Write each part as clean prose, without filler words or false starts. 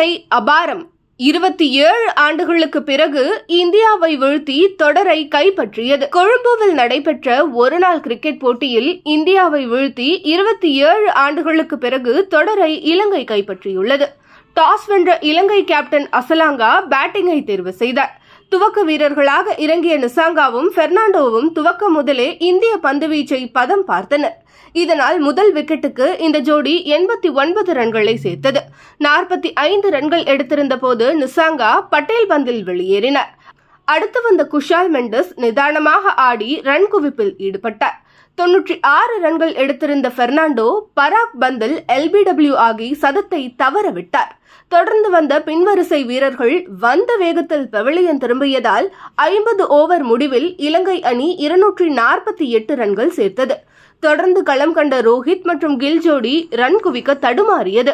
இலங்கை அபாரம் 27 ஆண்டுகளுக்கு பிறகு இந்தியாவை வீழ்த்தி தொடரை கைப்பற்றியது. கொழும்புவில் நடைபெற்ற ஒருநாள் கிரிக்கெட் போட்டியில் இந்தியாவை வீழ்த்தி 27 ஆண்டுகளுக்கு பிறகு தொடரை இலங்கை கைப்பற்றியுள்ளது. டாஸ் வென்ற இலங்கை கேப்டன் அசலாங்கா பேட்டிங்கை தேர்வு செய்தார். துவக்க வீரர்களாக இறங்கிய நிசாங்காவும் பெர்னாண்டோவும் துவக்க முதலே இந்திய பந்துவீச்சை பதம் பார்த்தனர். இதனால் முதல் விக்கெட்டுக்கு இந்த ஜோடி 89 ரன்களை சேர்த்தது. 45 ரன்கள் எடுத்திருந்த போது நிசாங்கா பட்டேல் பந்தில் வெளியேறினார். அடுத்து வந்த குஷால் மெண்டஸ் நிதானமாக ஆடி ரன் குவிப்பில் ஈடுபட்டார். 96 ரன்கள் எடுத்திருந்த பெர்னாண்டோ பராக் பந்தில் LBW ஆகி சதத்தை தவறவிட்டார். தொடர்ந்து வந்த பின்வரிசை வீரர்கள் வந்த வேகத்தில் பெவிலியன் திரும்பியதால் 50 ஓவர் முடிவில் இலங்கை அணி 248 ரன்கள் சேர்த்தது. தொடர்ந்து களம் கண்ட ரோஹித் மற்றும் கில் ஜோடி ரன் குவிக்க தடுமாறியது.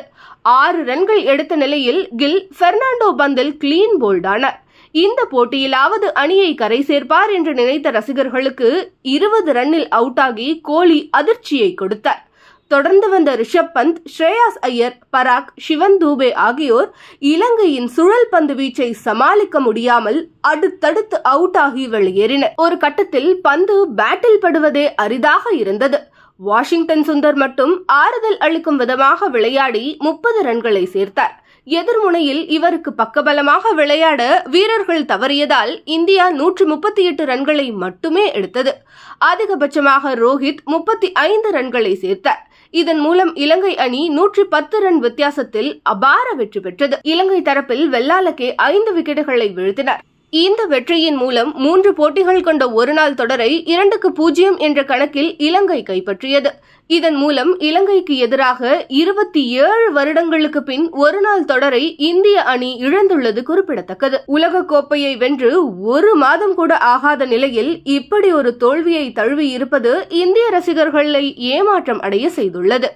6 ரன்கள் எடுத்த நிலையில் கில் பெர்னாண்டோ பந்தில் கிளீன் போல்டானார். இந்த போட்டியிலாவது அணியை கரை சேர்ப்பார் என்று நினைத்த ரசிகர்களுக்கு 20 ரன்னில் அவுட் ஆகி கோலி அதிர்ச்சியை கொடுத்தார். தொடர்ந்து வந்த ரிஷப் பந்த், ஸ்ரேயாஸ் ஐயர், பராக், சிவன் தூபே ஆகியோர் இலங்கையின் சுழல் பந்து வீச்சை சமாளிக்க முடியாமல் அடுத்தடுத்து அவுட் ஆகி வெளியேறினர். ஒரு கட்டத்தில் பந்து பேட்டில் படுவதே அரிதாக இருந்தது. வாஷிங்டன் சுந்தர் மட்டும் ஆறுதல் அளிக்கும் விதமாக விளையாடி 30 ரன்களை சேர்த்தார். எதிர்முனையில் இவருக்கு பக்கபலமாக விளையாட வீரர்கள் தவறியதால் இந்தியா 138 ரன்களை மட்டுமே எடுத்தது. அதிகபட்சமாக ரோஹித் 35 ரன்களை சேர்த்தார். இதன் மூலம் இலங்கை அணி 110 ரன் வித்தியாசத்தில் அபார வெற்றி பெற்றது. இலங்கை தரப்பில் வெள்ளாளக்கே 5 விக்கெட்டுகளை வீழ்த்தினார். இந்த வெற்றியின் மூலம் 3 போட்டிகள் கொண்ட ஒருநாள் தொடரை 2-0 என்ற கணக்கில் இலங்கை கைப்பற்றியது. இதன் மூலம் இலங்கைக்கு எதிராக 27 வருடங்களுக்கு பின் ஒருநாள் தொடரை இந்திய அணி இழந்துள்ளது குறிப்பிடத்தக்கது. உலகக்கோப்பையை வென்று 1 மாதம் கூட ஆகாத நிலையில் இப்படி ஒரு தோல்வியை தழுவி இருப்பது இந்திய ரசிகர்களை ஏமாற்றம் அடைய செய்துள்ளது.